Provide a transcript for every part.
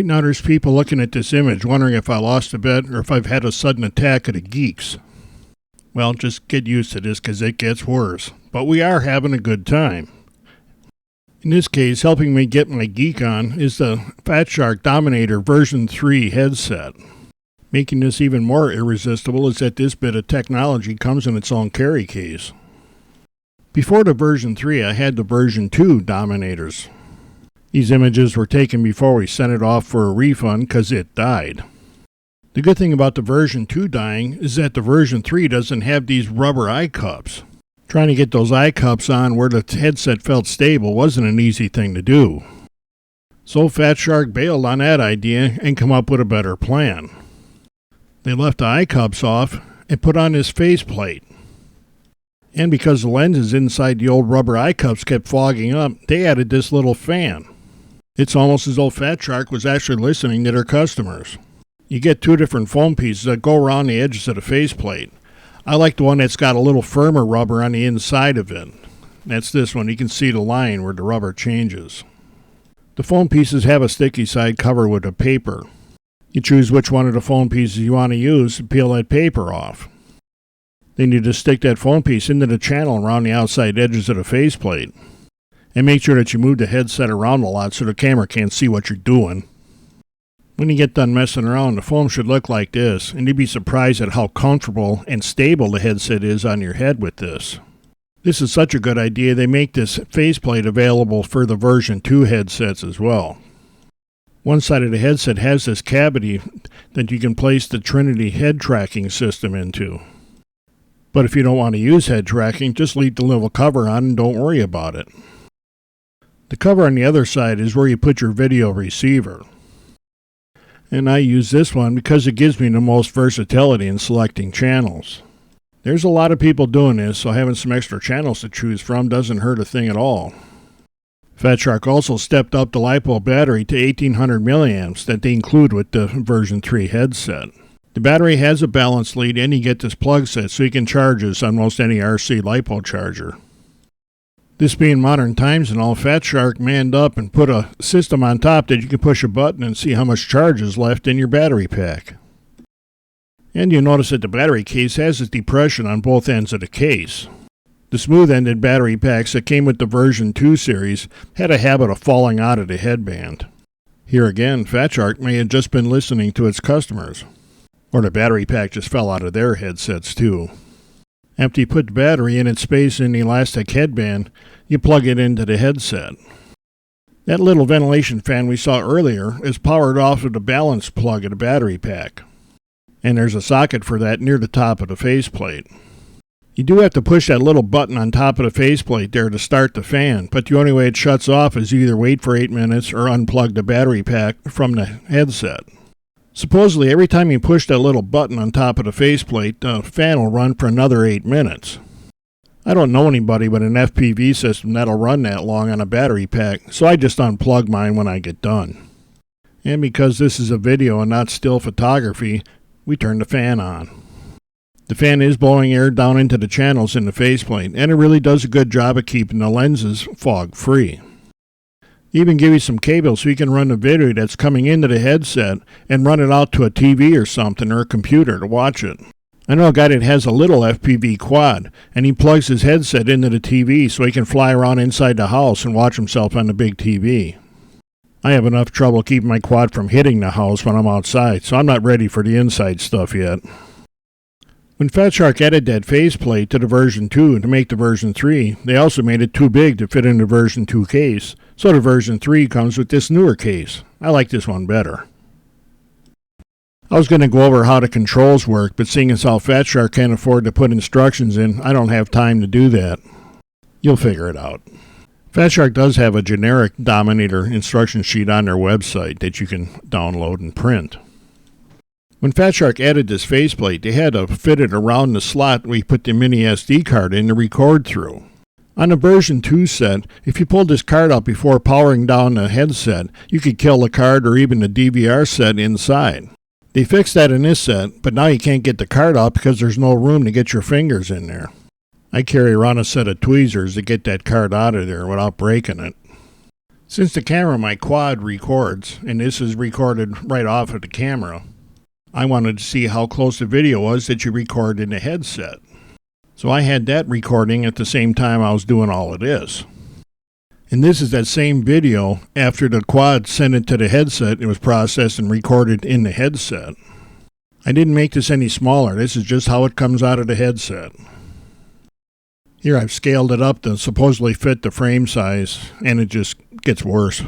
Right now there's people looking at this image wondering if I lost a bet or if I've had a sudden attack of the geeks. Well, just get used to this because it gets worse. But we are having a good time. In this case, helping me get my geek on is the Shark Dominator V3 headset. Making this even more irresistible is that this bit of technology comes in its own carry case. Before the version 3, I had the version 2 Dominators. These images were taken before we sent it off for a refund because it died. The good thing about the version 2 dying is that the version 3 doesn't have these rubber eye cups. Trying to get those eye cups on where the headset felt stable wasn't an easy thing to do. So Fat Shark bailed on that idea and come up with a better plan. They left the eye cups off and put on this faceplate. And because the lenses inside the old rubber eye cups kept fogging up, they added this little fan. It's almost as though Fat Shark was actually listening to their customers. You get two different foam pieces that go around the edges of the faceplate. I like the one that's got a little firmer rubber on the inside of it. That's this one. You can see the line where the rubber changes. The foam pieces have a sticky side covered with a paper. You choose which one of the foam pieces you want to use and peel that paper off. Then you just stick that foam piece into the channel around the outside edges of the faceplate. And make sure that you move the headset around a lot so the camera can't see what you're doing. When you get done messing around, the foam should look like this, and you'd be surprised at how comfortable and stable the headset is on your head with this. This is such a good idea, they make this faceplate available for the version 2 headsets as well. One side of the headset has this cavity that you can place the Trinity head tracking system into. But if you don't want to use head tracking, just leave the little cover on and don't worry about it. The cover on the other side is where you put your video receiver. And I use this one because it gives me the most versatility in selecting channels. There's a lot of people doing this, so having some extra channels to choose from doesn't hurt a thing at all. Fat Shark also stepped up the Lipo Battery to 1800 milliamps that they include with the version 3 headset. The battery has a balance lead and you get this plug set so you can charge this on most any RC Lipo charger. This being modern times and all, Fat Shark manned up and put a system on top that you can push a button and see how much charge is left in your battery pack. And you'll notice that the battery case has this depression on both ends of the case. The smooth-ended battery packs that came with the version 2 series had a habit of falling out of the headband. Here again, Fat Shark may have just been listening to its customers. Or the battery pack just fell out of their headsets too. After you put the battery in its space in the elastic headband, you plug it into the headset. That little ventilation fan we saw earlier is powered off of the balance plug of the battery pack. And there's a socket for that near the top of the faceplate. You do have to push that little button on top of the faceplate there to start the fan, but the only way it shuts off is you either wait for 8 minutes or unplug the battery pack from the headset. Supposedly, every time you push that little button on top of the faceplate, the fan will run for another 8 minutes. I don't know anybody with an FPV system that'll run that long on a battery pack, so I just unplug mine when I get done. And because this is a video and not still photography, we turn the fan on. The fan is blowing air down into the channels in the faceplate, and it really does a good job of keeping the lenses fog-free. They even give you some cable so you can run the video that's coming into the headset and run it out to a TV or something or a computer to watch it. I know a guy that has a little FPV quad, and he plugs his headset into the TV so he can fly around inside the house and watch himself on the big TV. I have enough trouble keeping my quad from hitting the house when I'm outside, so I'm not ready for the inside stuff yet. When Fat Shark added that faceplate to the version 2 to make the version 3, they also made it too big to fit in the version 2 case, so the version 3 comes with this newer case. I like this one better. I was going to go over how the controls work, but seeing as how Fat Shark can't afford to put instructions in, I don't have time to do that. You'll figure it out. Fat Shark does have a generic Dominator instruction sheet on their website that you can download and print. When Fat Shark added this faceplate, they had to fit it around the slot where you put the mini SD card in to record through. On the version 2 set, if you pulled this card out before powering down the headset, you could kill the card or even the DVR set inside. They fixed that in this set, but now you can't get the card out because there's no room to get your fingers in there. I carry around a set of tweezers to get that card out of there without breaking it. Since the camera on my quad records, and this is recorded right off of the camera, I wanted to see how close the video was that you record in the headset. So I had that recording at the same time I was doing all of this. And this is that same video after the quad sent it to the headset. It was processed and recorded in the headset. I didn't make this any smaller. This is just how it comes out of the headset. Here I've scaled it up to supposedly fit the frame size, and it just gets worse.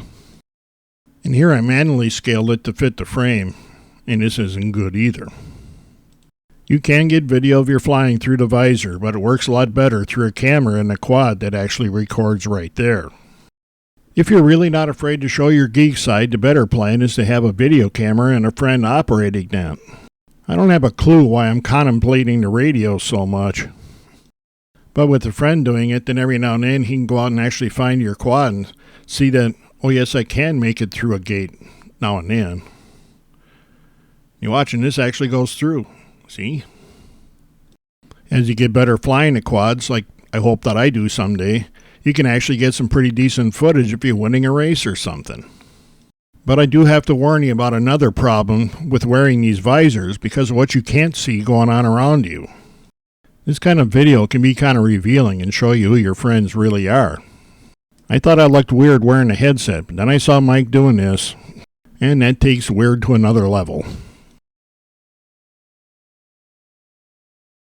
And here I manually scaled it to fit the frame, and this isn't good either. You can get video of your flying through the visor, but it works a lot better through a camera in the quad that actually records right there. If you're really not afraid to show your geek side, the better plan is to have a video camera and a friend operating that. I don't have a clue why I'm contemplating the radio so much. But with a friend doing it, then every now and then he can go out and actually find your quad and see that, oh yes, I can make it through a gate now and then. You're watching, this actually goes through. See? As you get better flying the quads, like I hope that I do someday, you can actually get some pretty decent footage if you're winning a race or something. But I do have to warn you about another problem with wearing these visors because of what you can't see going on around you. This kind of video can be kind of revealing and show you who your friends really are. I thought I looked weird wearing a headset, but then I saw Mike doing this, and that takes weird to another level.